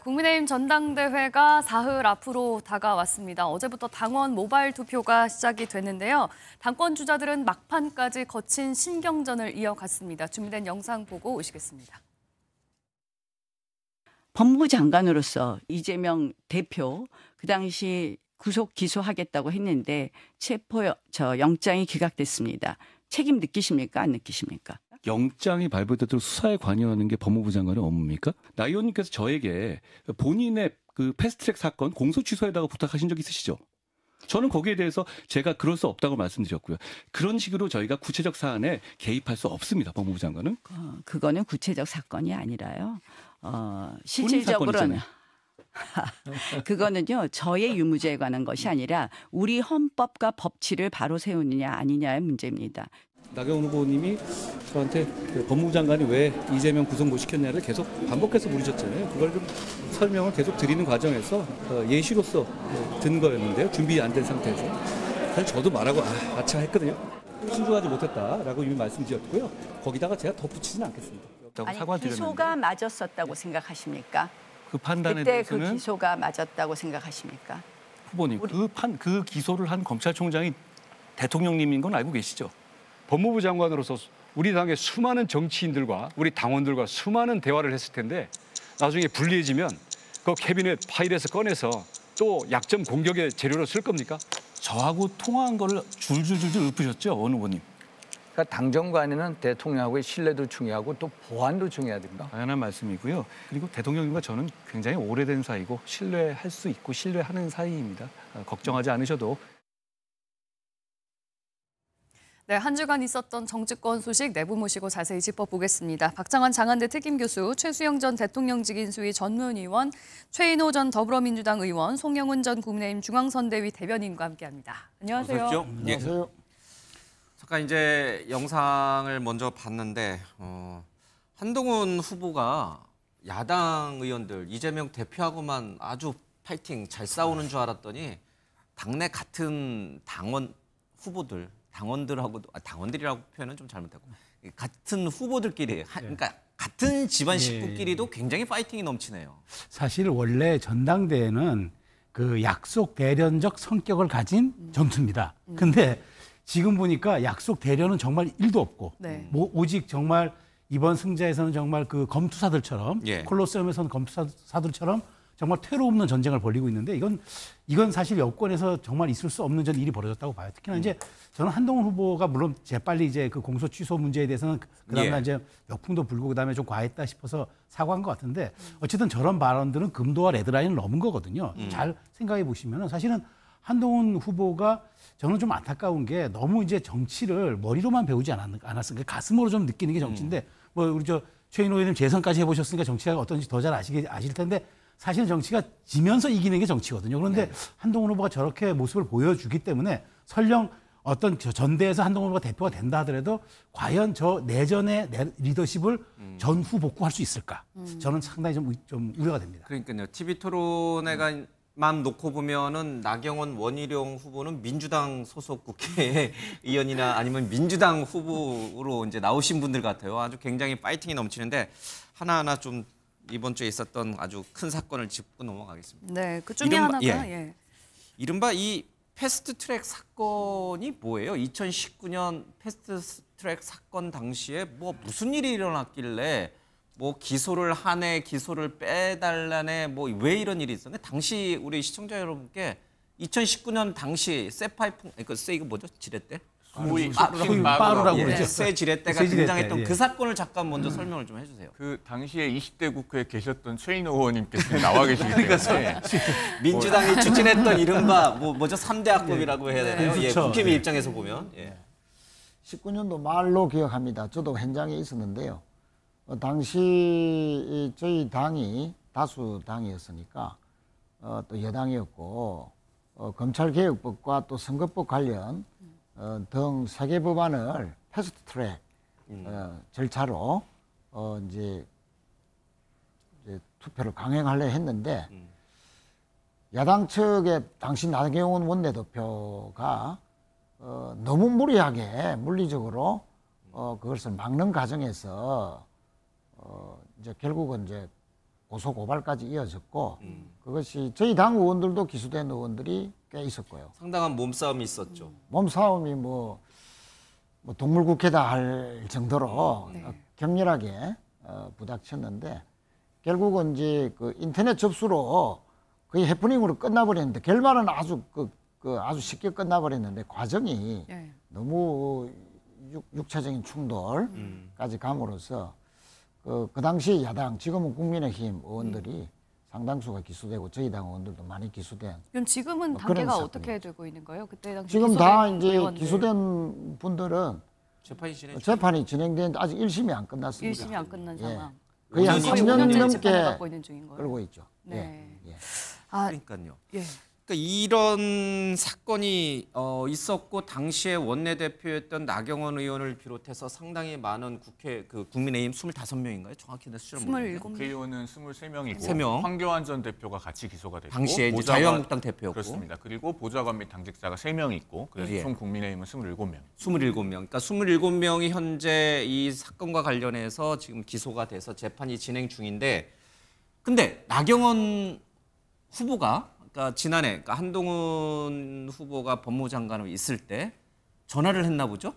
국민의힘 전당대회가 사흘 앞으로 다가왔습니다. 어제부터 당원 모바일 투표가 시작이 됐는데요. 당권 주자들은 막판까지 거친 신경전을 이어갔습니다. 준비된 영상 보고 오시겠습니다. 법무부 장관으로서 이재명 대표 그 당시 구속 기소하겠다고 했는데 영장이 기각됐습니다. 책임 느끼십니까? 안 느끼십니까? 영장이 발부되도록 수사에 관여하는 게 법무부 장관의 업무입니까? 나 의원님께서 저에게 본인의 그 패스트트랙 사건 공소 취소에다가 부탁하신 적 있으시죠? 저는 거기에 대해서 제가 그럴 수 없다고 말씀드렸고요. 그런 식으로 저희가 구체적 사안에 개입할 수 없습니다. 법무부 장관은. 그거는 구체적 사건이 아니라요. 실질적으로는. 그거는요. 저의 유무죄에 관한 것이 아니라 우리 헌법과 법치를 바로 세우느냐 아니냐의 문제입니다. 나경원 후보님이 저한테 법무부 장관이 왜 이재명 구속 못 시켰냐를 계속 반복해서 물으셨잖아요. 그걸 좀 설명을 계속 드리는 과정에서 예시로서 든 거였는데요. 준비 안 된 상태에서. 사실 저도 말하고 아차 했거든요. 신중하지 못했다라고 이미 말씀드렸고요. 거기다가 제가 덧붙이지는 않겠습니다. 아니, 기소가 맞았었다고 생각하십니까? 그 판단에 그때 대해서는 그 기소가 맞았다고 생각하십니까? 후보님, 그 기소를 한 검찰총장이 대통령님인 건 알고 계시죠? 법무부 장관으로서 우리 당의 수많은 정치인들과 우리 당원들과 수많은 대화를 했을 텐데 나중에 불리해지면 그 캐비넷 파일에서 꺼내서 또 약점 공격의 재료로 쓸 겁니까? 저하고 통화한 거를 줄줄줄 읊으셨죠, 원 후보님. 그러니까 당정관에는 대통령하고의 신뢰도 중요하고 또 보안도 중요해야 됩니다. 당연한 말씀이고요. 그리고 대통령님과 저는 굉장히 오래된 사이고 신뢰할 수 있고 신뢰하는 사이입니다. 걱정하지 않으셔도. 네, 한 주간 있었던 정치권 소식 내부 모시고 자세히 짚어보겠습니다. 박장환 장한대 특임교수, 최수영 전 대통령직 인수위 전문위원, 최인호 전 더불어민주당 의원, 송영훈 전 국민의힘 중앙선대위 대변인과 함께합니다. 안녕하세요. 안녕하세요. 잠깐 이제 영상을 먼저 봤는데 한동훈 후보가 야당 의원들 이재명 대표하고만 아주 파이팅 잘 싸우는 줄 알았더니 당내 같은 당원 후보들 당원들하고도 당원들이라고 표현은 좀 잘못했고 같은 후보들끼리 그러니까 같은 집안 식구끼리도 굉장히 파이팅이 넘치네요. 사실 원래 전당대회는 그 약속 대련적 성격을 가진 전투입니다. 근데 지금 보니까 약속 대련은 정말 1도 없고 오직 정말 이번 승자에서는 정말 그 검투사들처럼 콜로세움에서는 검투사들처럼 정말 퇴로 없는 전쟁을 벌이고 있는데 이건 사실 여권에서 정말 있을 수 없는 일이 벌어졌다고 봐요. 특히나 이제 저는 한동훈 후보가 물론 재빨리 이제 그 공소 취소 문제에 대해서는 그다음에 이제 역풍도 불고 그다음에 좀 과했다 싶어서 사과한 것 같은데 어쨌든 저런 발언들은 금도와 레드라인을 넘은 거거든요. 잘 생각해 보시면은 사실은 한동훈 후보가 저는 좀 안타까운 게 너무 이제 정치를 머리로만 배우지 않았으니까 가슴으로 좀 느끼는 게 정치인데 뭐 우리 저 최인호 의원님 재선까지 해보셨으니까 정치가 어떤지 더 잘 아실 텐데 사실 정치가 지면서 이기는 게 정치거든요. 그런데 한동훈 후보가 저렇게 모습을 보여주기 때문에 설령 어떤 전대에서 한동훈 후보가 대표가 된다 하더라도 과연 저 내전의 리더십을 전후 복구할 수 있을까? 저는 상당히 좀 우려가 됩니다. 그러니까요. TV 토론회만 놓고 보면은 나경원, 원희룡 후보는 민주당 소속 국회의원이나 아니면 민주당 후보로 이제 나오신 분들 같아요. 아주 굉장히 파이팅이 넘치는데 하나하나 좀 이번 주에 있었던 아주 큰 사건을 짚고 넘어가겠습니다. 네, 그 중에 하나가 이른바 이 패스트트랙 사건이 뭐예요? 2019년 패스트트랙 사건 당시에 뭐 무슨 일이 일어났길래 뭐 기소를 하네, 기소를 빼달라네, 뭐 왜 이런 일이 있었네? 당시 우리 시청자 여러분께 2019년 당시 쇠파이프, 이거 뭐죠? 지렛대? 빠루라고 그러죠. 쇠 지렛대가 등장했던 그 사건을 잠깐 먼저 설명을 좀 해주세요. 그 당시에 20대 국회에 계셨던 최인호 의원님께서 나와 계시기 때문에 민주당이 추진했던 이른바 뭐죠? 3대 악법이라고 해야 되나요? 국힘의 입장에서 보면. 19년도 말로 기억합니다. 저도 현장에 있었는데요. 당시 저희 당이 다수 당이었으니까 또 여당이었고 검찰개혁법과 또 선거법 관련 등 3개 법안을 패스트트랙 절차로 이제 투표를 강행하려 했는데 야당 측의 당시 나경원 원내대표가 너무 무리하게 물리적으로 그것을 막는 과정에서 이제 결국은 이제 고소 고발까지 이어졌고 그것이 저희 당 의원들도 기소된 의원들이 꽤 있었고요. 상당한 몸싸움이 있었죠. 몸싸움이 뭐 동물국회다 할 정도로 격렬하게 부닥쳤는데 결국은 이제 그 인터넷 접수로 거의 해프닝으로 끝나버렸는데 결말은 아주 아주 쉽게 끝나버렸는데 과정이 너무 육체적인 충돌까지 감으로써 그 당시 야당 지금은 국민의힘 의원들이 상당수가 기소되고 저희 당 의원들도 많이 기소된. 그럼 지금은 뭐 단계가 그런 어떻게 되고 있는 거예요? 그때 당시 지금 다 기소된 이제 의원들. 기소된 분들은 재판이 진행되는데 아직 1심이 안 끝났습니다. 1심이 안 끝난 예. 상황. 거의 한 3년 5년째 넘게 재판을 받고 있는 중인 거예요. 끌고 있죠. 네. 예. 아, 그러니까요. 예. 그러니까 이런 사건이 있었고 당시에 원내대표였던 나경원 의원을 비롯해서 상당히 많은 국민의힘 25명인가요? 정확히는 숫자를 모르겠네요. 국회의원은 23명이고 3명. 황교안 전 대표가 같이 기소가 됐고 당시에 이제 자유한국당 대표였고 그렇습니다. 그리고 보좌관 및 당직자가 3명 있고 그래서 예. 총 국민의힘은 27명. 27명. 그러니까 27명이 현재 이 사건과 관련해서 지금 기소가 돼서 재판이 진행 중인데 근데 나경원 후보가 그러니까 지난해 그러니까 한동훈 후보가 법무부 장관으로 있을 때 전화를 했나 보죠?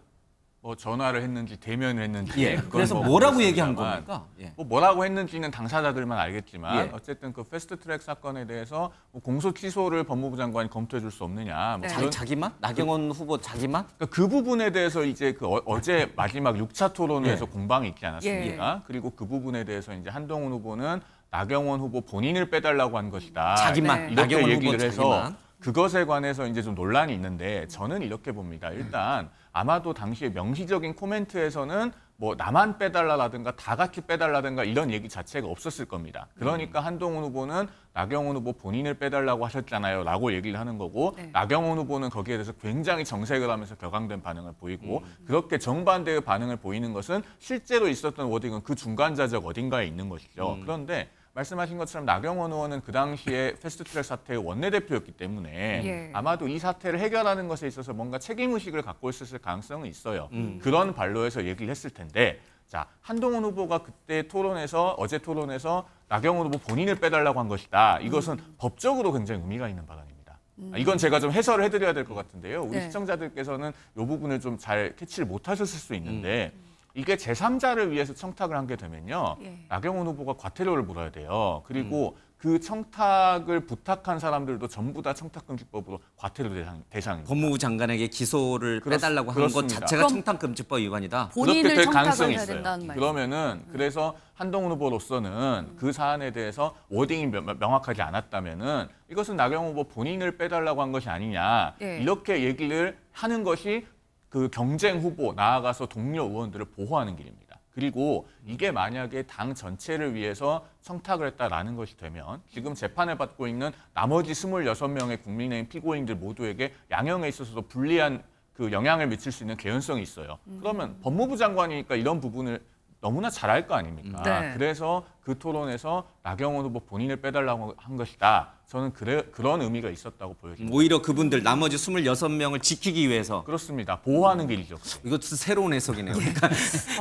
뭐 전화를 했는지 대면을 했는지 예. 그건 그래서 뭐 뭐라고 얘기한 모르겠습니다만 겁니까? 예. 뭐 뭐라고 했는지는 당사자들만 알겠지만 예. 어쨌든 그 패스트트랙 사건에 대해서 뭐 공소 취소를 법무부 장관이 검토해 줄 수 없느냐. 뭐 그런- 자기만? 나경원 후보 자기만? 그러니까 그 부분에 대해서 이제 그 어제 마지막 6차 토론회에서 예. 공방이 있지 않았습니까? 그리고 그 부분에 대해서 이제 한동훈 후보는 나경원 후보 본인을 빼달라고 한 것이다. 자기만. 이렇게 나경원 얘기를 후보 해서 자기만. 그것에 관해서 이제 좀 논란이 있는데 저는 이렇게 봅니다. 일단 아마도 당시에 명시적인 코멘트에서는 뭐 나만 빼달라라든가 다 같이 빼달라든가 이런 얘기 자체가 없었을 겁니다. 그러니까 한동훈 후보는 나경원 후보 본인을 빼달라고 하셨잖아요 라고 얘기를 하는 거고 나경원 후보는 거기에 대해서 굉장히 정색을 하면서 격앙된 반응을 보이고 그렇게 정반대의 반응을 보이는 것은 실제로 있었던 워딩은 그 중간자적 어딘가에 있는 것이죠. 그런데 말씀하신 것처럼 나경원 의원은 그 당시에 패스트트랙 사태의 원내대표였기 때문에 아마도 이 사태를 해결하는 것에 있어서 뭔가 책임의식을 갖고 있었을 가능성은 있어요. 그런 발로에서 얘기를 했을 텐데 자 한동훈 후보가 그때 토론에서 어제 토론에서 나경원 후보 본인을 빼달라고 한 것이다. 이것은 법적으로 굉장히 의미가 있는 발언입니다. 이건 제가 좀 해설을 해드려야 될 것 같은데요. 우리 시청자들께서는 이 부분을 좀 잘 캐치를 못하셨을 수 있는데 이게 제3자를 위해서 청탁을 하게 되면요. 나경원 후보가 과태료를 물어야 돼요. 그리고 그 청탁을 부탁한 사람들도 전부 다 청탁금지법으로 과태료 대상입니다. 법무부 장관에게 기소를 빼달라고 한 것 그렇습니다. 자체가 청탁금지법 위반이다. 본인을 그렇게 될 청탁을 가능성이 해야 있어요. 된다는 말이죠. 그러면은 그래서 한동훈 후보로서는 그 사안에 대해서 워딩이 명확하지 않았다면은 이것은 나경원 후보 본인을 빼달라고 한 것이 아니냐 이렇게 얘기를 하는 것이 그 경쟁 후보 나아가서 동료 의원들을 보호하는 길입니다. 그리고 이게 만약에 당 전체를 위해서 청탁을 했다라는 것이 되면 지금 재판을 받고 있는 나머지 26명의 국민의힘 피고인들 모두에게 양형에 있어서도 불리한 그 영향을 미칠 수 있는 개연성이 있어요. 그러면 법무부 장관이니까 이런 부분을 너무나 잘할 거 아닙니까? 그래서 그 토론에서 나경원 후보 본인을 빼달라고 한 것이다. 저는 그런 의미가 있었다고 보여집니다. 오히려 그분들 나머지 26명을 지키기 위해서. 그렇습니다. 보호하는 길이죠. 이것도 새로운 해석이네요. 그러니까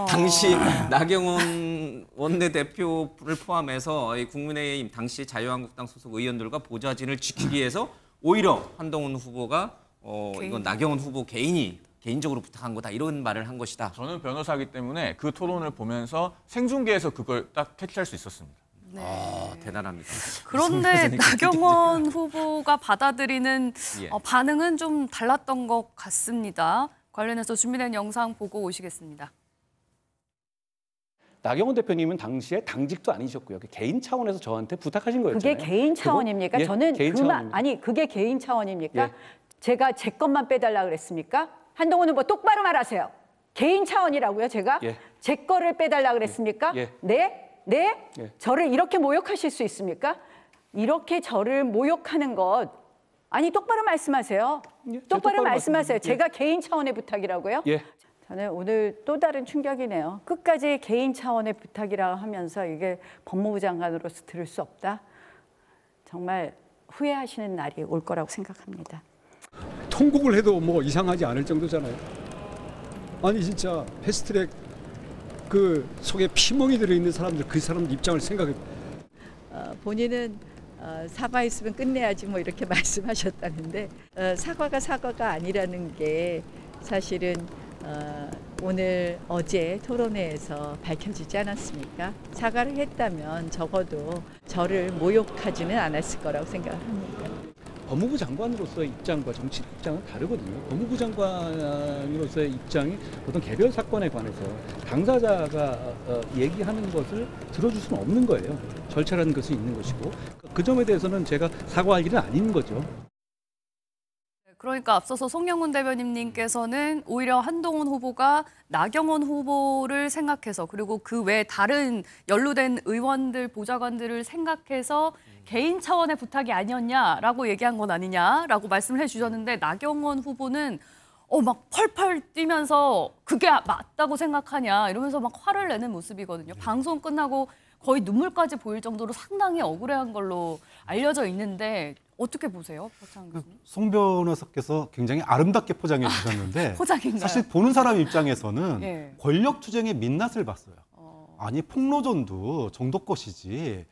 당시 나경원 원내대표를 포함해서 이 국민의힘 당시 자유한국당 소속 의원들과 보좌진을 지키기 위해서 오히려 한동훈 후보가 이건 나경원 후보 개인적으로 부탁한 거다 이런 말을 한 것이다. 저는 변호사이기 때문에 그 토론을 보면서 생중계에서 그걸 딱 캐치할 수 있었습니다. 대단합니다. 그런데 나경원 후보가 받아들이는 반응은 좀 달랐던 것 같습니다. 관련해서 준비된 영상 보고 오시겠습니다. 나경원 대표님은 당시에 당직도 아니셨고요. 개인 차원에서 저한테 부탁하신 거였잖아요. 그게 개인 차원입니까? 저는 그게 개인 차원입니까? 제가 제 것만 빼달라 그랬습니까? 한동훈 후보 똑바로 말하세요. 개인 차원이라고요, 제가? 제 거를 빼달라 그랬습니까? 네? 저를 이렇게 모욕하실 수 있습니까? 이렇게 저를 모욕하는 것 아니 똑바로 말씀하세요. 똑바로 말씀하세요. 제가 개인 차원의 부탁이라고요? 저는 오늘 또 다른 충격이네요. 끝까지 개인 차원의 부탁이라고 하면서 이게 법무부 장관으로서 들을 수 없다. 정말 후회하시는 날이 올 거라고 생각합니다. 통곡을 해도 뭐 이상하지 않을 정도잖아요. 아니 진짜 패스트트랙 그 속에 피멍이 들어있는 사람들 그 사람 입장을 생각해. 본인은 사과했으면 끝내야지 뭐 이렇게 말씀하셨다는데 사과가 아니라는 게 사실은 오늘 어제 토론회에서 밝혀지지 않았습니까? 사과를 했다면 적어도 저를 모욕하지는 않았을 거라고 생각합니다. 법무부 장관으로서의 입장과 정치 입장은 다르거든요. 법무부 장관으로서의 입장이 어떤 개별 사건에 관해서 당사자가 얘기하는 것을 들어줄 수는 없는 거예요. 절차라는 것이 있는 것이고 그 점에 대해서는 제가 사과할 일은 아닌 거죠. 그러니까 앞서서 송영훈 대변인님께서는 오히려 한동훈 후보가 나경원 후보를 생각해서 그리고 그 외 다른 연루된 의원들, 보좌관들을 생각해서 개인 차원의 부탁이 아니었냐라고 얘기한 건 아니냐라고 말씀을 해주셨는데 나경원 후보는 막 펄펄 뛰면서 그게 맞다고 생각하냐 이러면서 막 화를 내는 모습이거든요. 방송 끝나고 거의 눈물까지 보일 정도로 상당히 억울해한 걸로 알려져 있는데 어떻게 보세요, 박찬원 교수님? 송 변호사께서 굉장히 아름답게 포장해 주셨는데 포장인가요? 사실 보는 사람 입장에서는 예. 권력 투쟁의 민낯을 봤어요. 아니 폭로전도 정도 것이지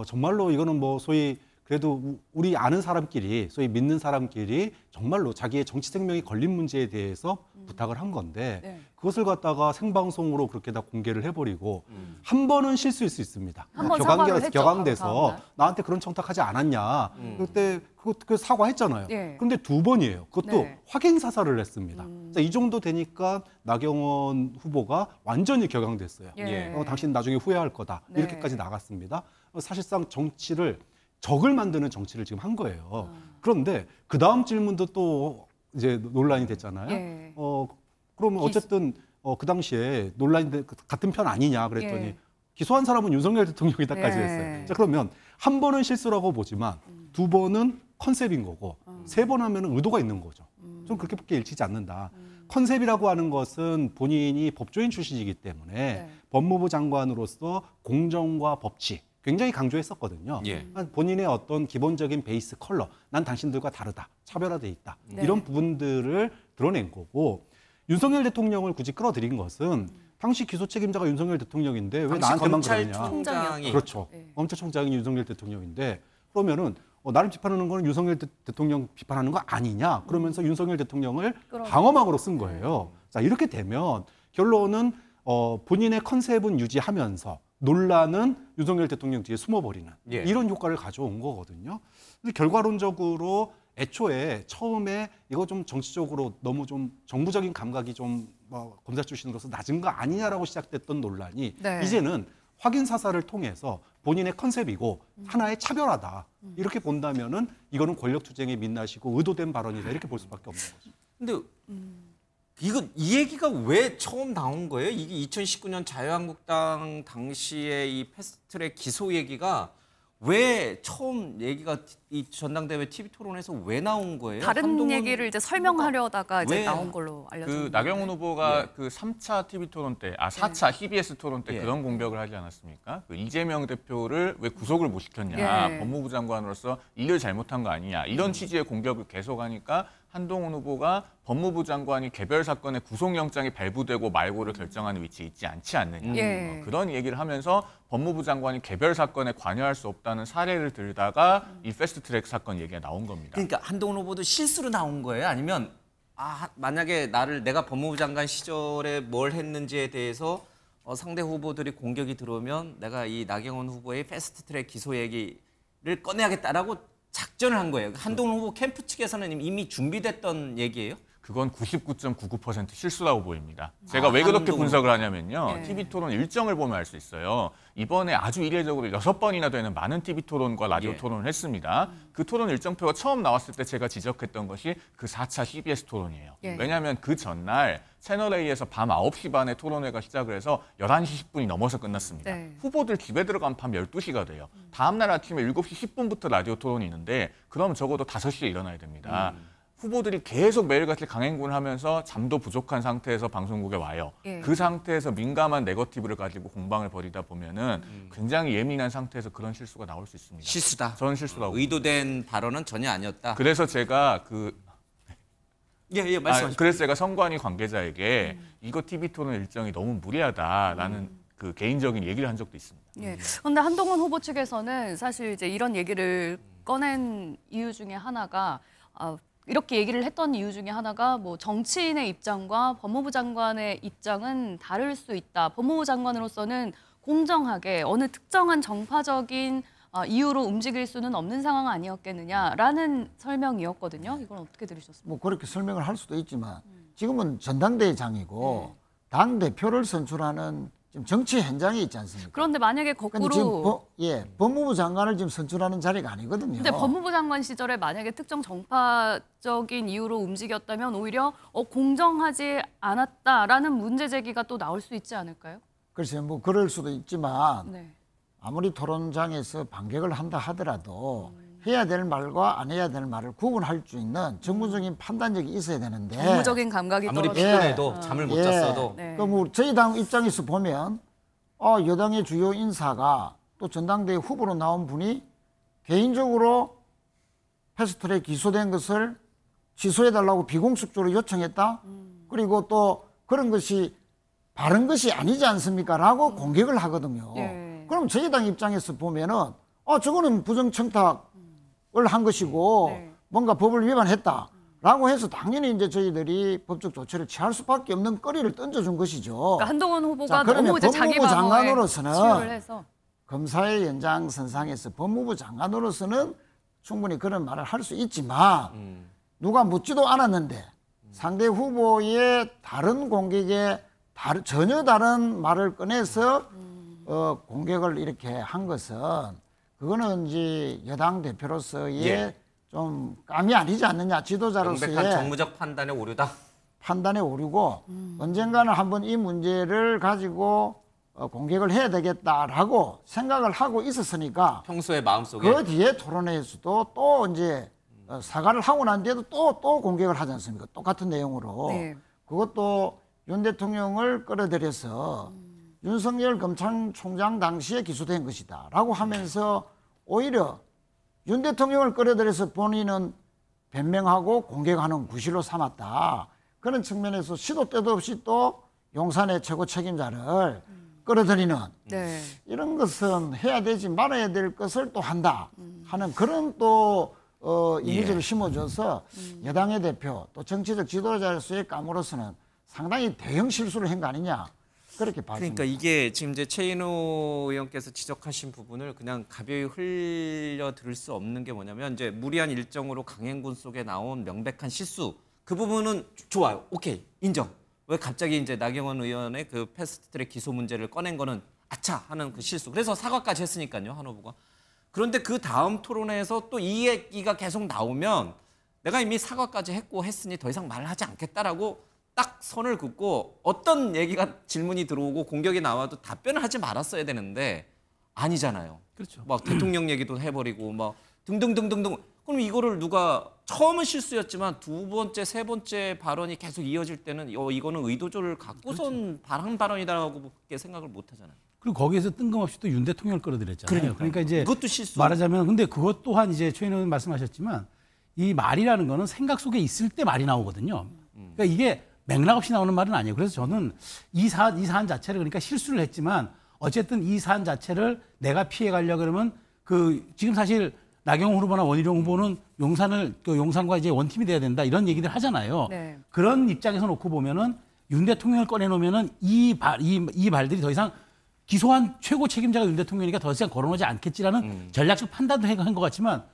정말로 이거는 뭐 소위 그래도 우리 아는 사람끼리 소위 믿는 사람끼리 정말로 자기의 정치 생명이 걸린 문제에 대해서 부탁을 한 건데 네. 그것을 갖다가 생방송으로 그렇게 다 공개를 해버리고 한 번은 실수일 수 있습니다. 한번 사과를 했죠, 격앙돼서 나한테 그런 청탁하지 않았냐. 그때 그 사과했잖아요. 예. 그런데 2번이에요. 그것도 네. 확인 사살을 했습니다. 이 정도 되니까 나경원 후보가 완전히 격앙됐어요. 예. 당신 나중에 후회할 거다. 네. 이렇게까지 나갔습니다. 사실상 정치를 적을 만드는 정치를 지금 한 거예요. 그런데 그 다음 질문도 또 이제 논란이 됐잖아요. 예. 그러면 어쨌든 그 당시에 논란이 같은 편 아니냐 그랬더니 예. 기소한 사람은 윤석열 대통령이다까지 예. 했어요. 자, 그러면 한 번은 실수라고 보지만 2번은 컨셉인 거고 3번 하면은 의도가 있는 거죠. 좀 그렇게밖에 일치지 않는다. 컨셉이라고 하는 것은 본인이 법조인 출신이기 때문에 네. 법무부 장관으로서 공정과 법치 굉장히 강조했었거든요. 예. 본인의 어떤 기본적인 베이스 컬러, 난 당신들과 다르다, 차별화돼 있다. 네. 이런 부분들을 드러낸 거고 윤석열 대통령을 굳이 끌어들인 것은 당시 기소 책임자가 윤석열 대통령인데 왜 나한테만 그러냐. 검찰총장이 그렇죠. 네. 검찰총장이 윤석열 대통령인데 그러면은 나를 비판하는 거는 윤석열 대통령 비판하는 거 아니냐. 그러면서 윤석열 대통령을 방어막으로 쓴 거예요. 자, 이렇게 되면 결론은 본인의 컨셉은 유지하면서 논란은 윤석열 대통령 뒤에 숨어버리는 예. 이런 효과를 가져온 거거든요. 근데 결과론적으로 애초에 처음에 이거 좀 정치적으로 너무 좀 정부적인 감각이 좀 검사 출신으로서 낮은 거 아니냐라고 시작됐던 논란이 네. 이제는 확인 사살을 통해서 본인의 컨셉이고 하나의 차별화다. 이렇게 본다면은 이거는 권력 투쟁의 민낯이고 의도된 발언이다. 이렇게 볼 수밖에 없는 거죠. 근데 이 얘기가 왜 처음 나온 거예요? 이게 2019년 자유한국당 당시에 이 패스트트랙 기소 얘기가 왜 처음 얘기가 이 전당대회 TV 토론에서 왜 나온 거예요? 다른 얘기를 이제 설명하려다가 이제 왜? 나온 걸로 알려졌는데. 그 나경원 후보가 예. 그 3차 TV 토론 때, 4차 CBS 토론 때 예. 그런 공격을 하지 않았습니까? 그 이재명 대표를 왜 구속을 못 시켰냐, 예. 법무부 장관으로서 일을 잘못한 거 아니냐 이런 취지의 공격을 계속하니까 한동훈 후보가 법무부 장관이 개별 사건의 구속영장이 발부되고 말고를 결정하는 위치에 있지 않지 않느냐. 예. 그런 얘기를 하면서 법무부 장관이 개별 사건에 관여할 수 없다는 사례를 들다가 이 패스트트랙 사건 얘기가 나온 겁니다. 그러니까 한동훈 후보도 실수로 나온 거예요? 아니면 만약에 내가 법무부 장관 시절에 뭘 했는지에 대해서 상대 후보들이 공격이 들어오면 내가 이 나경원 후보의 패스트트랙 기소 얘기를 꺼내야겠다라고 작전을 한 거예요. 한동훈 후보 캠프 측에서는 이미 준비됐던 얘기예요? 그건 99.99% 실수라고 보입니다. 제가 왜 그렇게 분석을 하냐면요. 예. TV토론 일정을 보면 알 수 있어요. 이번에 아주 이례적으로 6번이나 되는 많은 TV토론과 라디오 예. 토론을 했습니다. 그 토론 일정표가 처음 나왔을 때 제가 지적했던 것이 그 4차 CBS 토론이에요. 예. 왜냐하면 그 전날 채널A에서 밤 9시 반에 토론회가 시작을 해서 11시 10분이 넘어서 끝났습니다. 네. 후보들 집에 들어가면 밤 12시가 돼요. 다음 날 아침에 7시 10분부터 라디오 토론이 있는데 그럼 적어도 5시에 일어나야 됩니다. 후보들이 계속 매일같이 강행군을 하면서 잠도 부족한 상태에서 방송국에 와요. 예. 그 상태에서 민감한 네거티브를 가지고 공방을 벌이다 보면은 굉장히 예민한 상태에서 그런 실수가 나올 수 있습니다. 실수다. 저는 실수라고. 의도된 발언은 전혀 아니었다. 그래서 제가 말씀하십시오. 그래서 제가 선관위 관계자에게 이거 TV 토론 일정이 너무 무리하다라는 그 개인적인 얘기를 한 적도 있습니다. 예. 그런데 한동훈 후보 측에서는 사실 이제 이런 얘기를 꺼낸 이유 중에 하나가 이렇게 얘기를 했던 이유 중에 하나가 뭐 정치인의 입장과 법무부 장관의 입장은 다를 수 있다. 법무부 장관으로서는 공정하게 어느 특정한 정파적인 이유로 움직일 수는 없는 상황 아니었겠느냐라는 설명이었거든요. 이건 어떻게 들으셨습니까? 뭐 그렇게 설명을 할 수도 있지만 지금은 전당대회장이고 당 대표를 선출하는 지금 정치 현장에 있지 않습니까? 그런데 만약에 거꾸로 지금 법무부 장관을 지금 선출하는 자리가 아니거든요. 근데 법무부 장관 시절에 만약에 특정 정파적인 이유로 움직였다면 오히려 공정하지 않았다라는 문제 제기가 또 나올 수 있지 않을까요? 글쎄요, 뭐 그럴 수도 있지만 네. 아무리 토론장에서 반격을 한다 하더라도 해야 될 말과 안 해야 될 말을 구분할 수 있는 정무적인 판단력이 있어야 되는데 정무적인 감각이 아무리 떨어지고 피곤해도 잠을 못 잤어도 네. 뭐 저희 당 입장에서 보면 여당의 주요 인사가 또 전당대회 후보로 나온 분이 개인적으로 패스트트랙 기소된 것을 취소해달라고 비공식적으로 요청했다. 그리고 또 그런 것이 바른 것이 아니지 않습니까? 라고 공격을 하거든요. 네. 그럼 저희 당 입장에서 보면은 저거는 부정청탁을 한 것이고 네. 뭔가 법을 위반했다. 라고 해서 당연히 이제 저희들이 법적 조치를 취할 수밖에 없는 거리를 던져준 것이죠. 그러니까 한동훈 후보가 그러면 너무 이제 자기 법무부 방어에 장관으로서는 치유를 해서 검사의 연장선상에서 법무부 장관으로서는 충분히 그런 말을 할 수 있지만 누가 묻지도 않았는데 상대 후보의 다른 공격에 전혀 다른 말을 꺼내서 공격을 이렇게 한 것은 그거는 이제 여당 대표로서의 좀 감이 아니지 않느냐, 지도자로서의 명백한 정무적 판단의 오류다. 판단의 오류고 언젠가는 한번 이 문제를 가지고 공격을 해야 되겠다라고 생각을 하고 있었으니까 평소의 마음속에 그 뒤에 토론회에서도 또 이제 사과를 하고 난 뒤에도 또 공격을 하지 않습니까? 똑같은 내용으로. 네. 그것도 윤 대통령을 끌어들여서 윤석열 검찰총장 당시에 기소된 것이다 라고 하면서 오히려 윤 대통령을 끌어들여서 본인은 변명하고 공격하는 구실로 삼았다. 그런 측면에서 시도 때도 없이 또 용산의 최고 책임자를 끌어들이는 네. 이런 것은 해야 되지 말아야 될 것을 또 한다 하는 그런 또 이미지를 심어줘서 여당의 대표 또 정치적 지도자로서의 감으로서는 상당히 대형 실수를 한 거 아니냐 그렇게 봐집니다. 그러니까 이게 지금 이제 최인호 의원께서 지적하신 부분을 그냥 가벼이 흘려 들을 수 없는 게 뭐냐면 이제 무리한 일정으로 강행군 속에 나온 명백한 실수 그 부분은 좋아요. 오케이 인정. 왜 갑자기 이제 나경원 의원의 그 패스트트랙 기소 문제를 꺼낸 거는 아차 하는 그 실수. 그래서 사과까지 했으니까요 한 후보가. 그런데 그 다음 토론회에서 또 이 얘기가 계속 나오면 내가 이미 사과까지 했고 했으니 더 이상 말을 하지 않겠다라고 딱 선을 긋고 어떤 얘기가 질문이 들어오고 공격이 나와도 답변을 하지 말았어야 되는데 아니잖아요. 그렇죠. 막 대통령 얘기도 해버리고 막 등등등등등. 그럼 이거를 누가 처음은 실수였지만 두 번째, 세 번째 발언이 계속 이어질 때는 이거는 의도를 갖고선 한 발언이다라고밖에 생각을 못 하잖아요. 그리고 거기에서 뜬금없이 또 윤 대통령을 끌어들였잖아요. 그러니까 이제 그것도 실수. 말하자면 근데 그것 또한 이제 최인호 의원 말씀하셨지만 이 말이라는 거는 생각 속에 있을 때 말이 나오거든요. 그러니까 이게 맥락 없이 나오는 말은 아니에요. 그래서 저는 이 사안 자체를 그러니까 실수를 했지만 어쨌든 이 사안 자체를 내가 피해 가려고 그러면 지금 사실 나경원 후보나 원희룡 후보는 용산과 이제 원팀이 돼야 된다 이런 얘기들 하잖아요. 네. 그런 입장에서 놓고 보면은 윤 대통령을 꺼내놓으면은 이 말들이 더 이상 기소한 최고 책임자가 윤 대통령이니까 더 이상 거론하지 않겠지라는 전략적 판단도 한 것 같지만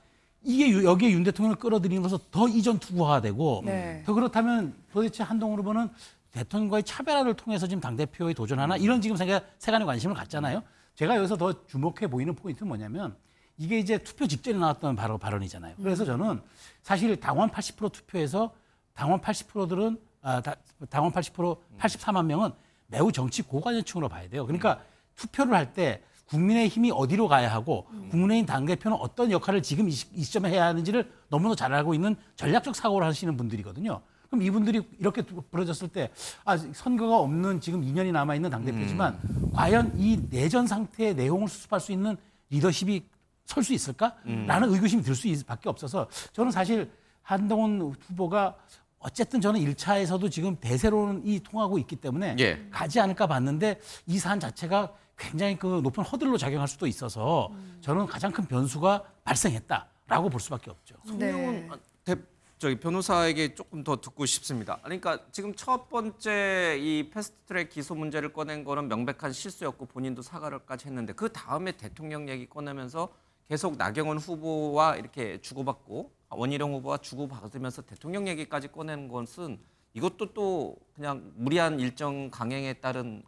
이게 여기에 윤 대통령을 끌어들이면서 더 이전 투구화가 되고 더 그렇다면 도대체 한동훈 후보는 대통령과의 차별화를 통해서 지금 당대표에 도전하나 이런 지금 세간의 관심을 갖잖아요. 제가 여기서 더 주목해 보이는 포인트는 뭐냐면 이게 이제 투표 직전에 나왔던 발언이잖아요. 그래서 저는 사실 당원 80% 투표에서 당원 80%들은 당원 80% 84만 명은 매우 정치 고관여층으로 봐야 돼요. 그러니까 투표를 할 때 국민의힘이 어디로 가야 하고 국민의힘 당대표는 어떤 역할을 지금 이 시점에 해야 하는지를 너무나 잘 알고 있는 전략적 사고를 하시는 분들이거든요. 그럼 이분들이 이렇게 부러졌을 때 선거가 없는 지금 2년이 남아있는 당대표지만 과연 이 내전 상태의 내용을 수습할 수 있는 리더십이 설 수 있을까라는 의구심이 들 수밖에 없어서 저는 사실 한동훈 후보가 어쨌든 저는 1차에서도 지금 대세로는 통하고 있기 때문에 가지 않을까 봤는데 이 사안 자체가 굉장히 그 높은 허들로 작용할 수도 있어서 저는 가장 큰 변수가 발생했다라고 볼 수밖에 없죠. 송영훈 저기 변호사에게 조금 더 듣고 싶습니다. 그러니까 지금 첫 번째 이 패스트트랙 기소 문제를 꺼낸 거는 명백한 실수였고 본인도 사과를까지 했는데 그 다음에 대통령 얘기 꺼내면서 계속 나경원 후보와 이렇게 주고받고 원희룡 후보와 주고받으면서 대통령 얘기까지 꺼내는 것은 이것도 또 그냥 무리한 일정 강행에 따른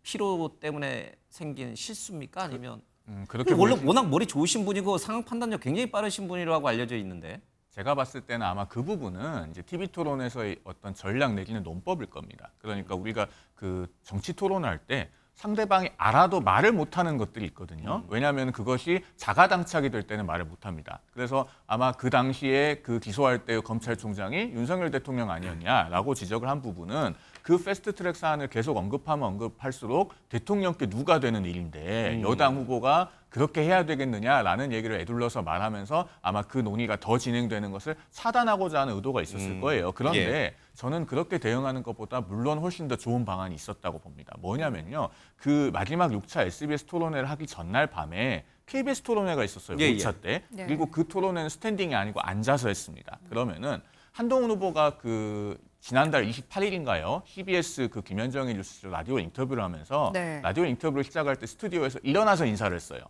피로 때문에 생긴 실수입니까? 아니면 그렇게 원래 워낙 머리 좋으신 분이고 상황 판단력 굉장히 빠르신 분이라고 알려져 있는데 제가 봤을 때는 아마 그 부분은 이제 TV 토론에서의 어떤 전략 내지는 논법일 겁니다. 그러니까 우리가 그 정치 토론을 할 때 상대방이 알아도 말을 못하는 것들이 있거든요. 왜냐하면 그것이 자가당착이 될 때는 말을 못합니다. 그래서 아마 그 당시에 그 기소할 때 검찰총장이 윤석열 대통령 아니었냐라고 지적을 한 부분은 그 패스트트랙 사안을 계속 언급하면 언급할수록 대통령께 누가 되는 일인데 여당 후보가 그렇게 해야 되겠느냐라는 얘기를 에둘러서 말하면서 아마 그 논의가 더 진행되는 것을 차단하고자 하는 의도가 있었을 거예요. 그런데 저는 그렇게 대응하는 것보다 물론 훨씬 더 좋은 방안이 있었다고 봅니다. 뭐냐면요. 그 마지막 6차 SBS 토론회를 하기 전날 밤에 KBS 토론회가 있었어요. 5차 때. 그리고 그 토론회는 스탠딩이 아니고 앉아서 했습니다. 그러면은 한동훈 후보가 그 지난달 28일인가요? CBS 그 김현정의 뉴스 라디오 인터뷰를 하면서 라디오 인터뷰를 시작할 때 스튜디오에서 일어나서 인사를 했어요.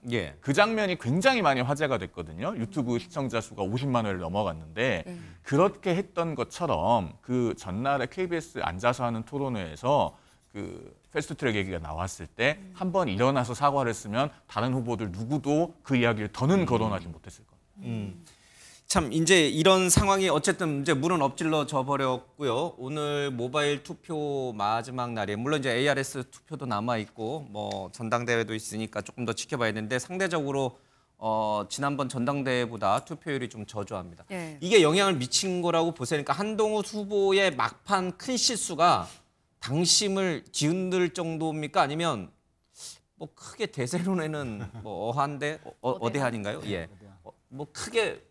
그 장면이 굉장히 많이 화제가 됐거든요. 유튜브 시청자 수가 50만 회를 넘어갔는데 그렇게 했던 것처럼 그 전날에 KBS 앉아서 하는 토론회에서 그 패스트트랙 얘기가 나왔을 때 한 번 일어나서 사과를 했으면 다른 후보들 누구도 그 이야기를 더는 거론하지 못했을 겁니다. 참 이제 이런 상황이 어쨌든 이제 물은 엎질러져 버렸고요. 오늘 모바일 투표 마지막 날이에요. 물론 이제 ARS 투표도 남아 있고 뭐 전당대회도 있으니까 조금 더 지켜봐야 되는데 상대적으로 지난번 전당대회보다 투표율이 좀 저조합니다. 이게 영향을 미친 거라고 보세요. 그러니까 한동훈 후보의 막판 큰 실수가 당심을 뒤흔들 정도입니까? 아니면 뭐 크게 대세론에는 뭐 어대한인가요? 예. 뭐 크게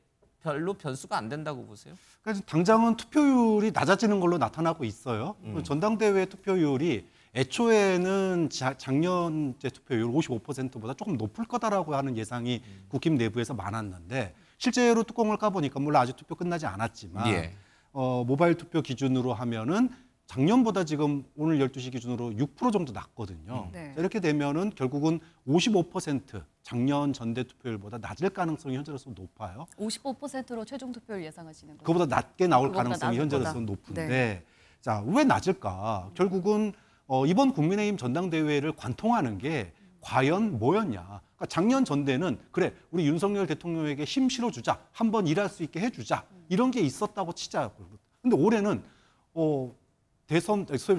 별로 변수가 안 된다고 보세요? 그래서 당장은 투표율이 낮아지는 걸로 나타나고 있어요. 전당대회 투표율이 애초에는 작년 투표율 55%보다 조금 높을 거다라고 하는 예상이 국힘 내부에서 많았는데 실제로 뚜껑을 까보니까 물론 아직 투표 끝나지 않았지만 모바일 투표 기준으로 하면은 작년보다 지금 오늘 12시 기준으로 6% 정도 낮거든요. 이렇게 되면은 결국은 55% 작년 전대 투표율보다 낮을 가능성이 현재로서 높아요. 55%로 최종 투표를 예상하시는 거예요? 그보다 낮게 나올 가능성이 현재로서 높은데 자, 왜 낮을까? 결국은 이번 국민의힘 전당대회를 관통하는 게 과연 뭐였냐? 그러니까 작년 전대는 그래 우리 윤석열 대통령에게 힘 실어주자, 한번 일할 수 있게 해주자 이런 게 있었다고 치자. 근데 올해는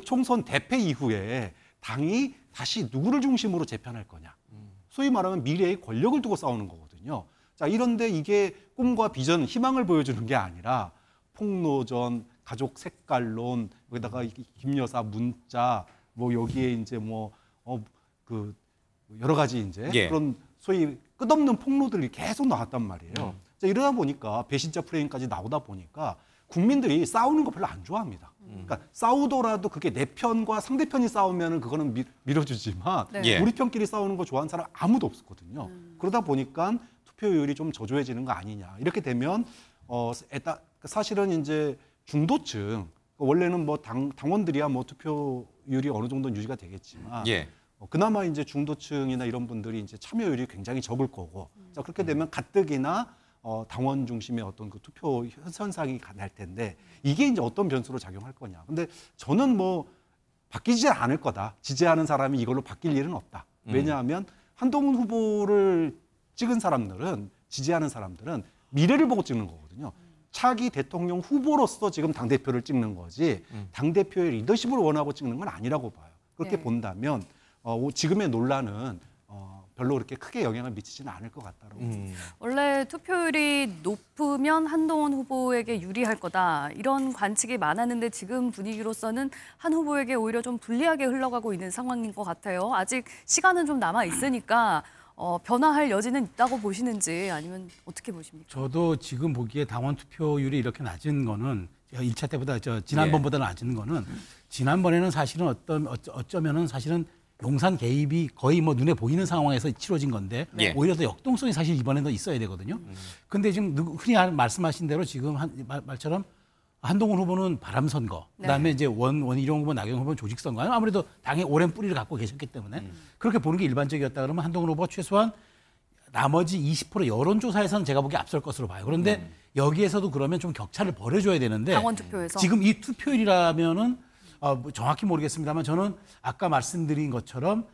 총선 대패 이후에 당이 다시 누구를 중심으로 재편할 거냐. 소위 말하면 미래의 권력을 두고 싸우는 거거든요. 자, 이런데 이게 꿈과 비전, 희망을 보여주는 게 아니라 폭로전, 가족 색깔론, 여기다가 김 여사 문자, 뭐 여기에 이제 그 여러 가지 이제 그런 소위 끝없는 폭로들이 계속 나왔단 말이에요. 자, 이러다 보니까 배신자 프레임까지 나오다 보니까 국민들이 싸우는 거 별로 안 좋아합니다. 그러니까 싸우더라도 그게 내 편과 상대편이 싸우면 그거는 밀어주지만 우리 편끼리 싸우는 거 좋아하는 사람 아무도 없었거든요. 그러다 보니까 투표율이 좀 저조해지는 거 아니냐. 이렇게 되면 사실은 이제 중도층 원래는 뭐 당원들이야 뭐 투표율이 어느 정도는 유지가 되겠지만 그나마 이제 중도층이나 이런 분들이 이제 참여율이 굉장히 적을 거고 자, 그렇게 되면 가뜩이나 당원 중심의 어떤 그 투표 현상이 날 텐데 이게 이제 어떤 변수로 작용할 거냐. 근데 저는 뭐 바뀌지 않을 거다. 지지하는 사람이 이걸로 바뀔 일은 없다. 왜냐하면 한동훈 후보를 찍은 사람들은 지지하는 사람들은 미래를 보고 찍는 거거든요. 차기 대통령 후보로서 지금 당대표를 찍는 거지 당대표의 리더십을 원하고 찍는 건 아니라고 봐요. 그렇게 본다면 지금의 논란은 별로 그렇게 크게 영향을 미치지는 않을 것 같다고 봅니다. 원래 투표율이 높으면 한동훈 후보에게 유리할 거다 이런 관측이 많았는데 지금 분위기로서는 한 후보에게 오히려 좀 불리하게 흘러가고 있는 상황인 것 같아요. 아직 시간은 좀 남아 있으니까 변화할 여지는 있다고 보시는지 아니면 어떻게 보십니까? 저도 지금 보기에 당원 투표율이 이렇게 낮은 거는 1차 때보다 지난번보다 낮은 거는 지난번에는 사실은 어쩌면은 사실은 용산 개입이 거의 뭐 눈에 보이는 상황에서 치러진 건데 오히려 더 역동성이 사실 이번에는 더 있어야 되거든요. 근데 지금 흔히 말씀하신 대로 지금 말처럼 한동훈 후보는 바람 선거, 그다음에 이제 원희룡 후보, 나경원 후보는 조직 선거. 아무래도 당의 오랜 뿌리를 갖고 계셨기 때문에 그렇게 보는 게 일반적이었다 그러면 한동훈 후보가 최소한 나머지 20% 여론조사에서는 제가 보기에 앞설 것으로 봐요. 그런데 여기에서도 그러면 좀 격차를 벌여줘야 되는데 당원 투표에서 지금 이 투표율이라면은 뭐 정확히 모르겠습니다만 저는 아까 말씀드린 것처럼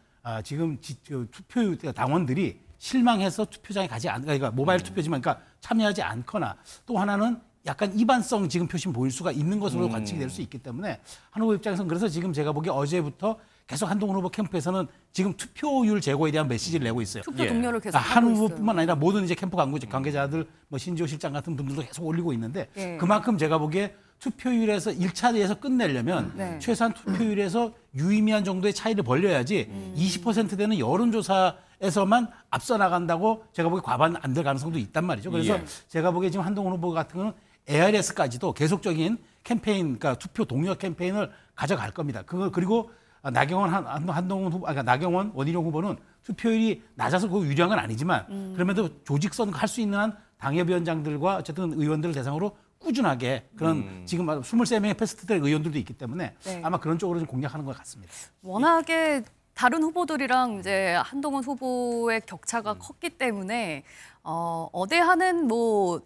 지금 투표율 당원들이 실망해서 투표장에 가지 않, 그러니까 모바일 투표지만 그러니까 참여하지 않거나 또 하나는 약간 이반성 지금 표심 보일 수가 있는 것으로 관측이 될 수 있기 때문에 한 후보 입장에서는 그래서 지금 제가 보기에 어제부터 계속 한동훈 후보 캠프에서는 지금 투표율 제고에 대한 메시지를 내고 있어요. 투표 동료를 계속 한 하고 후보뿐만 아니라 모든 이제 캠프 관계자들, 뭐 신지호 실장 같은 분들도 계속 올리고 있는데 그만큼 제가 보기에 투표율에서 1차에서 끝내려면 최소한 투표율에서 유의미한 정도의 차이를 벌려야지 20% 되는 여론조사에서만 앞서 나간다고 제가 보기에 과반 안 될 가능성도 있단 말이죠. 그래서 제가 보기에 지금 한동훈 후보 같은 경우는 ARS까지도 계속적인 캠페인, 그러니까 투표 동료 캠페인을 가져갈 겁니다. 그리고 한동훈 후보, 그러니까 나경원, 원희룡 후보는 투표율이 낮아서 그 유리한 건 아니지만 그럼에도 조직 선거 할 수 있는 한 당협위원장들과 어쨌든 의원들을 대상으로 꾸준하게 그런 지금 23명의 패스트트랙 의원들도 있기 때문에 아마 그런 쪽으로 좀 공략하는 것 같습니다. 워낙에 다른 후보들이랑 이제 한동훈 후보의 격차가 컸기 때문에 어대하는 뭐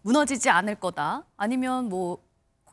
무너지지 않을 거다. 아니면 뭐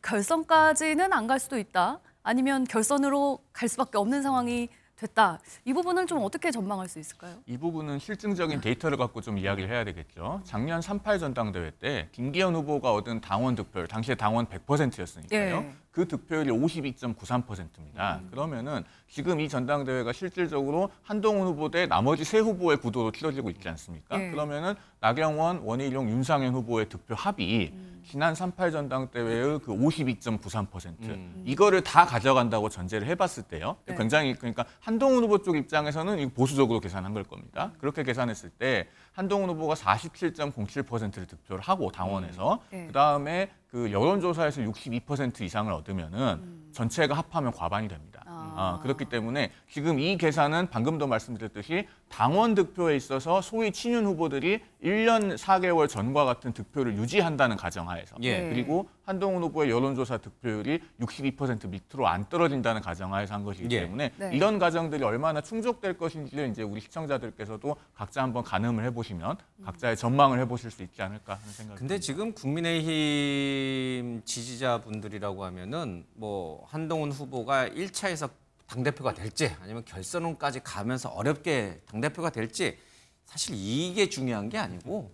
결선까지는 안 갈 수도 있다. 아니면 결선으로 갈 수밖에 없는 상황이 됐다. 이 부분은 좀 어떻게 전망할 수 있을까요? 이 부분은 실증적인 데이터를 갖고 좀 이야기를 해야 되겠죠. 작년 3.8 전당대회 때 김기현 후보가 얻은 당원 득표율, 당시에 당원 100%였으니까요. 그 득표율이 52.93%입니다. 그러면은 지금 이 전당대회가 실질적으로 한동훈 후보 대 나머지 세 후보의 구도로 치러지고 있지 않습니까? 그러면은 나경원, 원희룡, 윤상현 후보의 득표 합이 지난 3.8 전당대회의 그 52.93% 이거를 다 가져간다고 전제를 해봤을 때요. 굉장히 그러니까 한동훈 후보 쪽 입장에서는 보수적으로 계산한 걸 겁니다. 그렇게 계산했을 때 한동훈 후보가 47.07%를 득표를 하고 당원에서 그다음에 그 여론조사에서 62% 이상을 얻으면은 전체가 합하면 과반이 됩니다. 그렇기 때문에 지금 이 계산은 방금도 말씀드렸듯이 당원 득표에 있어서 소위 친윤 후보들이 1년 4개월 전과 같은 득표를 유지한다는 가정하에서 그리고 한동훈 후보의 여론조사 득표율이 62% 밑으로 안 떨어진다는 가정하에서 한 것이기 때문에 이런 가정들이 얼마나 충족될 것인지를 이제 우리 시청자들께서도 각자 한번 가늠을 해보시면 각자의 전망을 해보실 수 있지 않을까 하는 생각이 근데 듭니다. 지금 국민의힘 지지자분들이라고 하면은 뭐 한동훈 후보가 1차에서 당대표가 될지 아니면 결선까지 가면서 어렵게 당대표가 될지 사실 이게 중요한 게 아니고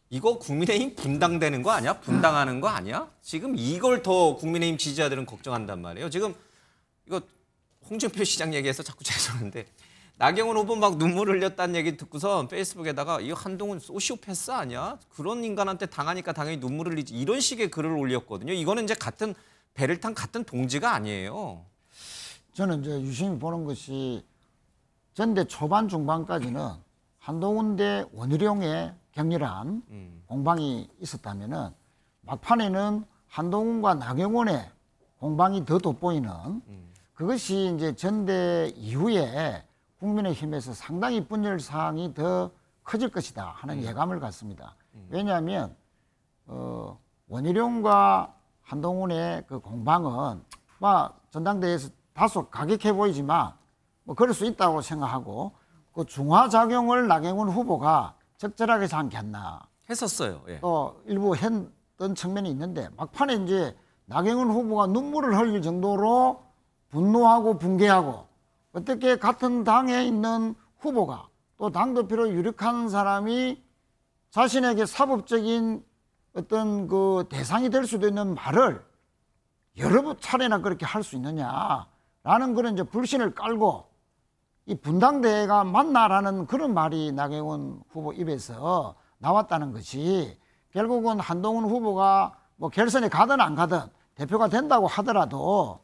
이거 국민의힘 분당되는 거 아니야? 분당하는 거 아니야? 지금 이걸 더 국민의힘 지지자들은 걱정한단 말이에요. 지금 이거 홍준표 시장 얘기해서 자꾸 죄송한데 나경원 후보 막 눈물 흘렸다는 얘기 듣고서 페이스북에다가 이거 한동훈 소시오패스 아니야? 그런 인간한테 당하니까 당연히 눈물 흘리지 이런 식의 글을 올렸거든요. 이거는 이제 같은 배를 탄 같은 동지가 아니에요. 저는 이제 유심히 보는 것이 전대 초반 중반까지는 한동훈 대 원희룡의 격렬한 공방이 있었다면은 막판에는 한동훈과 나경원의 공방이 더 돋보이는 그것이 이제 전대 이후에 국민의힘에서 상당히 분열 사항이 더 커질 것이다 하는 예감을 갖습니다. 왜냐하면 원희룡과 한동훈의 그 공방은 전당대회에서 다소 가격해 보이지만 뭐 그럴 수 있다고 생각하고 그 중화작용을 나경원 후보가 적절하게 하지 않겠나 했었어요. 또 일부 했던 측면이 있는데 막판에 이제 나경원 후보가 눈물을 흘릴 정도로 분노하고 붕괴하고 어떻게 같은 당에 있는 후보가 또 당대표로 유력한 사람이 자신에게 사법적인 어떤 그 대상이 될 수도 있는 말을 여러 차례나 그렇게 할 수 있느냐라는 그런 이제 불신을 깔고 이 분당대회가 맞나라는 그런 말이 나경원 후보 입에서 나왔다는 것이 결국은 한동훈 후보가 뭐 결선에 가든 안 가든 대표가 된다고 하더라도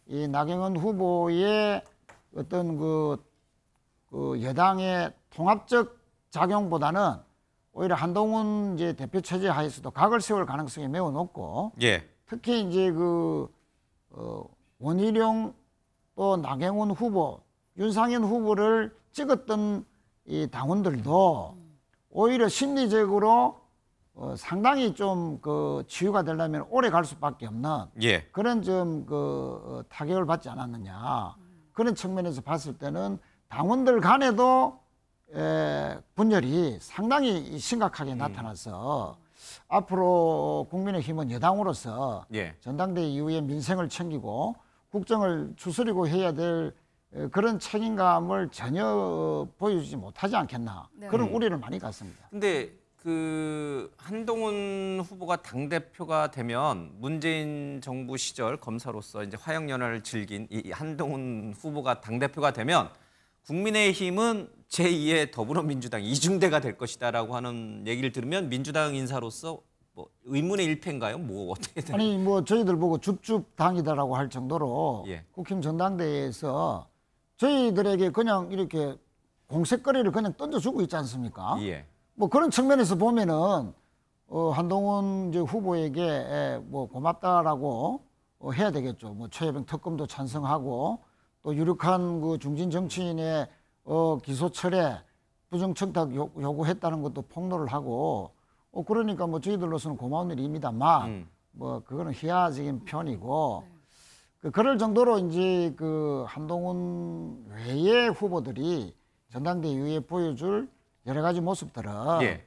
이 나경원 후보의 어떤 그 여당의 통합적 작용보다는 오히려 한동훈 이제 대표 체제 하에서도 각을 세울 가능성이 매우 높고 특히 이제 원희룡 또 나경원 후보 윤상현 후보를 찍었던 이 당원들도 오히려 심리적으로 상당히 좀 그 치유가 되려면 오래 갈 수밖에 없는 예. 그런 좀 그 타격을 받지 않았느냐. 그런 측면에서 봤을 때는 당원들 간에도 분열이 상당히 심각하게 나타나서 앞으로 국민의힘은 여당으로서 예. 전당대회 이후에 민생을 챙기고 국정을 추스리고 해야 될 그런 책임감을 전혀 보여주지 못하지 않겠나. 네. 그런 우려를 많이 갖습니다. 근데 그 한동훈 후보가 당대표가 되면 문재인 정부 시절 검사로서 이제 화형연화를 즐긴 이 한동훈 후보가 당대표가 되면 국민의힘은 제2의 더불어민주당 이중대가 될 것이다라고 하는 얘기를 들으면 민주당 인사로서 뭐 의문의 일패인가요? 뭐 어떻게 되나요? 아니 뭐 저희들 보고 줍줍당이다라고 할 정도로 예. 국힘 전당대회에서 저희들에게 그냥 이렇게 공세거리를 그냥 던져주고 있지 않습니까? 예. 뭐 그런 측면에서 보면은 한동훈 이제 후보에게 뭐 고맙다라고 해야 되겠죠. 뭐 최혜병 특검도 찬성하고 또 유력한 그 중진 정치인의 기소 철회 부정청탁 요구했다는 것도 폭로를 하고 그러니까 뭐 저희들로서는 고마운 일입니다만 뭐 그거는 희화적인 편이고 그럴 정도로 이제 그 한동훈 외의 후보들이 전당대회 이후에 보여줄 여러 가지 모습들은 예.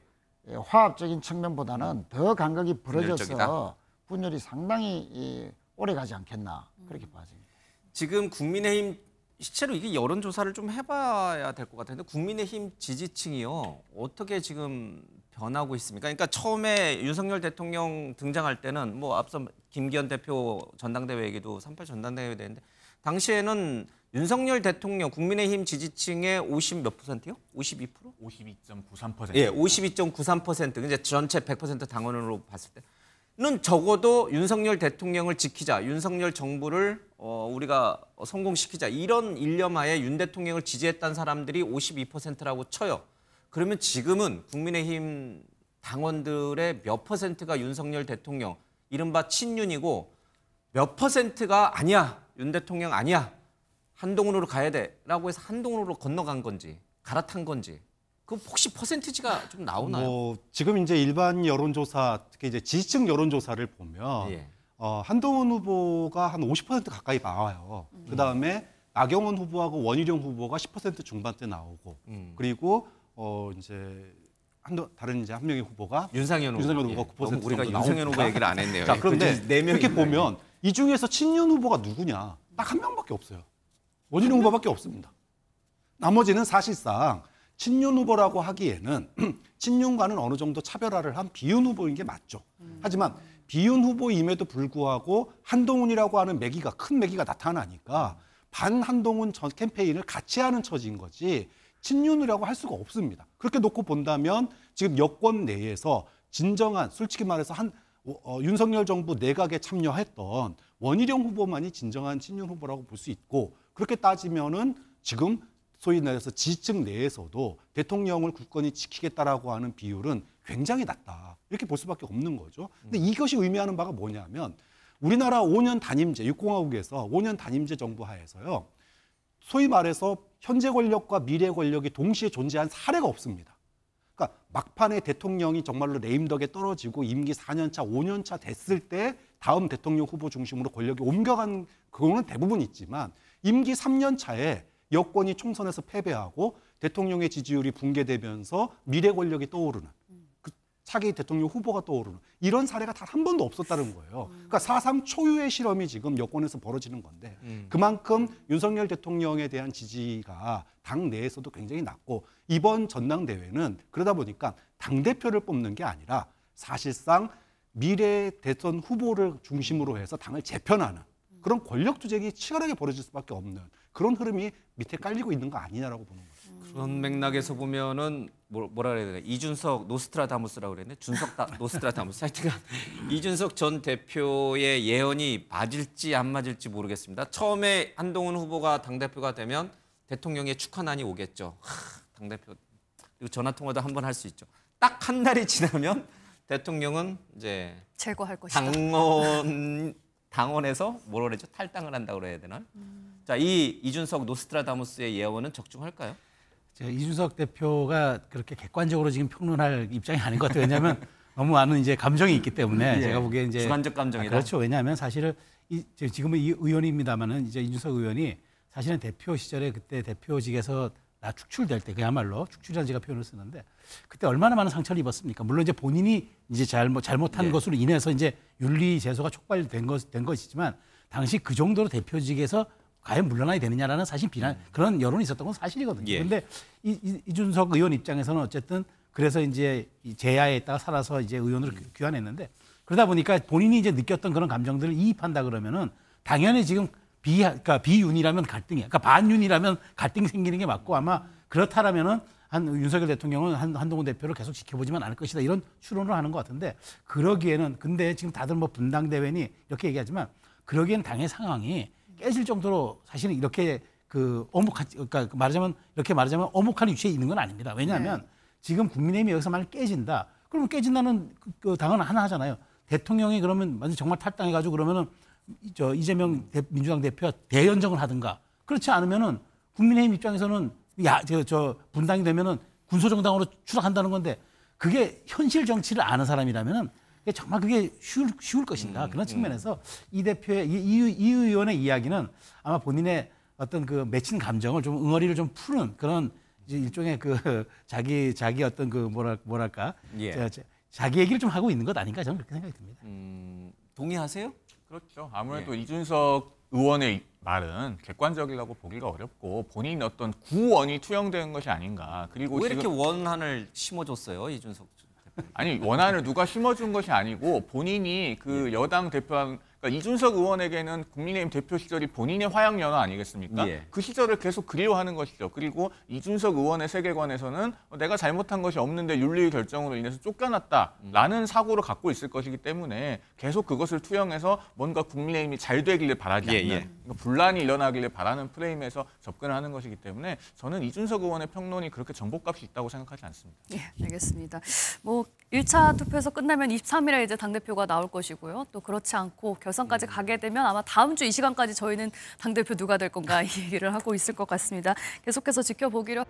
화합적인 측면보다는 더 간극이 벌어져서 분열적이다. 분열이 상당히 오래 가지 않겠나 그렇게 봐집니다. 지금 국민의힘 실제로 이게 여론조사를 좀 해봐야 될 것 같은데 국민의힘 지지층이요 어떻게 지금 변하고 있습니까? 그러니까 처음에 윤석열 대통령 등장할 때는 뭐 앞서 김기현 대표 전당대회 얘기도 3.8 전당대회 되는데 당시에는 윤석열 대통령 국민의힘 지지층의 50 몇 %요? 52%? 52.93%. 예, 52.93%. 이제 전체 100% 당원으로 봤을 때는 적어도 윤석열 대통령을 지키자, 윤석열 정부를 우리가 성공시키자 이런 일념하에 윤 대통령을 지지했던 사람들이 52%라고 쳐요. 그러면 지금은 국민의힘 당원들의 몇 %가 윤석열 대통령, 이른바 친윤이고 몇 %가 아니야, 윤 대통령 아니야, 한동훈으로 가야 돼라고 해서 한동훈으로 건너간 건지 갈아탄 건지 그 혹시 퍼센티지가 좀 나오나요? 뭐 지금 이제 일반 여론조사 특히 이제 지지층 여론조사를 보면 예. 한동훈 후보가 한 50% 가까이 나와요. 그 다음에 나경원 후보하고 원희룡 후보가 10% 중반대 나오고 그리고 이제 다른 이제 한 명의 후보가 윤상현 후보가 9% 우리가 정도 윤상현 후보 나오니까. 얘기를 안 했네요. 자, 그런데 네 명이 이렇게 보면 이 중에서 친윤 후보가 누구냐? 딱 한 명밖에 없어요. 원희룡 후보밖에 없습니다. 나머지는 사실상 친윤 후보라고 하기에는 친윤과는 어느 정도 차별화를 한 비윤 후보인 게 맞죠. 하지만 비윤 후보임에도 불구하고 한동훈이라고 하는 큰 매기가 나타나니까 반한동훈 전 캠페인을 같이 하는 처지인 거지 친윤이라고 할 수가 없습니다. 그렇게 놓고 본다면 지금 여권 내에서 진정한 솔직히 말해서 윤석열 정부 내각에 참여했던 원희룡 후보만이 진정한 친윤 후보라고 볼 수 있고 그렇게 따지면은 지금 소위 말해서 지지층 내에서도 대통령을 굳건히 지키겠다라고 하는 비율은 굉장히 낮다. 이렇게 볼 수밖에 없는 거죠. 근데 이것이 의미하는 바가 뭐냐면 우리나라 5년 단임제, 육공화국에서 5년 단임제 정부 하에서요. 소위 말해서 현재 권력과 미래 권력이 동시에 존재한 사례가 없습니다. 그러니까 막판에 대통령이 정말로 레임덕에 떨어지고 임기 4년 차, 5년 차 됐을 때 다음 대통령 후보 중심으로 권력이 옮겨간 그거는 대부분 있지만 임기 3년 차에 여권이 총선에서 패배하고 대통령의 지지율이 붕괴되면서 미래 권력이 떠오르는 그 차기 대통령 후보가 떠오르는 이런 사례가 단 한 번도 없었다는 거예요. 그러니까 사상 초유의 실험이 지금 여권에서 벌어지는 건데 그만큼 윤석열 대통령에 대한 지지가 당 내에서도 굉장히 낮고 이번 전당대회는 그러다 보니까 당대표를 뽑는 게 아니라 사실상 미래 대선 후보를 중심으로 해서 당을 재편하는 그런 권력 투쟁이 치열하게 벌어질 수밖에 없는 그런 흐름이 밑에 깔리고 있는 거 아니냐라고 보는 거죠. 그런 맥락에서 보면은 뭐라 그래야 되나 이준석 노스트라다무스라고 그랬네. 준석 노스트라다무스. 하여튼간 이준석 전 대표의 예언이 맞을지 안 맞을지 모르겠습니다. 처음에 한동훈 후보가 당대표가 되면 대통령의 축하난이 오겠죠. 당대표 그리고 전화 통화도 한 번 할 수 있죠. 딱 한 달이 지나면 대통령은 이제 제거할 것이다. 당원에서 뭐라 그러죠? 탈당을 한다고 그래야 되나? 자, 이 이준석 노스트라다무스의 예언은 적중할까요? 이준석 대표가 그렇게 객관적으로 지금 평론할 입장이 아닌 것 같아요. 왜냐하면 너무 많은 이제 감정이 있기 때문에 제가 보기에 이제 주관적 감정이다. 그렇죠. 왜냐하면 사실은 지금은 이 의원입니다만은 이제 이준석 의원이 사실은 대표 시절에 그때 대표직에서 축출될 때 그야말로 축출이라는 제가 표현을 쓰는데 그때 얼마나 많은 상처를 입었습니까? 물론 이제 본인이 이제 잘못한 것으로 인해서 이제 윤리 제소가 촉발된 것이지만 당시 그 정도로 대표직에서 과연 물러나야 되느냐라는 사실 비난 그런 여론이 있었던 건 사실이거든요. 그런데 이준석 의원 입장에서는 어쨌든 그래서 이제 제야에 있다가 살아서 이제 의원으로 귀환했는데 그러다 보니까 본인이 이제 느꼈던 그런 감정들을 이입한다 그러면은 당연히 지금 그러니까 비윤이라면 갈등이, 그러니까 반윤이라면 갈등이 생기는 게 맞고 아마 그렇다라면은 윤석열 대통령은 한동훈 대표를 계속 지켜보지만 않을 것이다 이런 추론을 하는 것 같은데 그러기에는 근데 지금 다들 뭐 분당대회니 이렇게 얘기하지만 그러기에는 당의 상황이 깨질 정도로 사실은 이렇게 그러니까 이렇게 말하자면 어목한 위치에 있는 건 아닙니다. 왜냐하면 지금 국민의힘이 여기서 만약 깨진다, 그러면 깨진다는 그 당은 하나 하잖아요. 대통령이 그러면 완전 정말 탈당해가지고 그러면은 이재명 민주당 대표가 대연정을 하든가 그렇지 않으면은 국민의힘 입장에서는 분당이 되면은 군소정당으로 추락한다는 건데 그게 현실 정치를 아는 사람이라면은 정말 그게 쉬울 것인가 그런 측면에서 이 대표의 이 의원의 이야기는 아마 본인의 어떤 그 맺힌 감정을 좀 응어리를 좀 푸는 그런 이제 일종의 그 자기 어떤 그 뭐랄까 자기 얘기를 좀 하고 있는 것 아닌가 저는 그렇게 생각이 듭니다. 동의하세요? 그렇죠. 아무래도 이준석 의원의 말은 객관적이라고 보기가 어렵고 본인 어떤 구원이 투영되는 것이 아닌가. 그리고 왜 이렇게 원한을 심어줬어요, 이준석? 아니 원한을 누가 심어준 것이 아니고 본인이 그 여당 대표한 그러니까 이준석 의원에게는 국민의힘 대표 시절이 본인의 화양연화 아니겠습니까? 그 시절을 계속 그리워하는 것이죠. 그리고 이준석 의원의 세계관에서는 내가 잘못한 것이 없는데 윤리 결정으로 인해서 쫓겨났다라는 사고를 갖고 있을 것이기 때문에 계속 그것을 투영해서 뭔가 국민의힘이 잘 되기를 바라지 않는 그러니까 분란이 일어나기를 바라는 프레임에서 접근을 하는 것이기 때문에 저는 이준석 의원의 평론이 그렇게 정보값이 있다고 생각하지 않습니다. 알겠습니다. 뭐 1차 투표에서 끝나면 23일에 이제 당대표가 나올 것이고요. 또 그렇지 않고 결선까지 가게 되면 아마 다음 주 이 시간까지 저희는 당대표 누가 될 건가 이 얘기를 하고 있을 것 같습니다. 계속해서 지켜보기로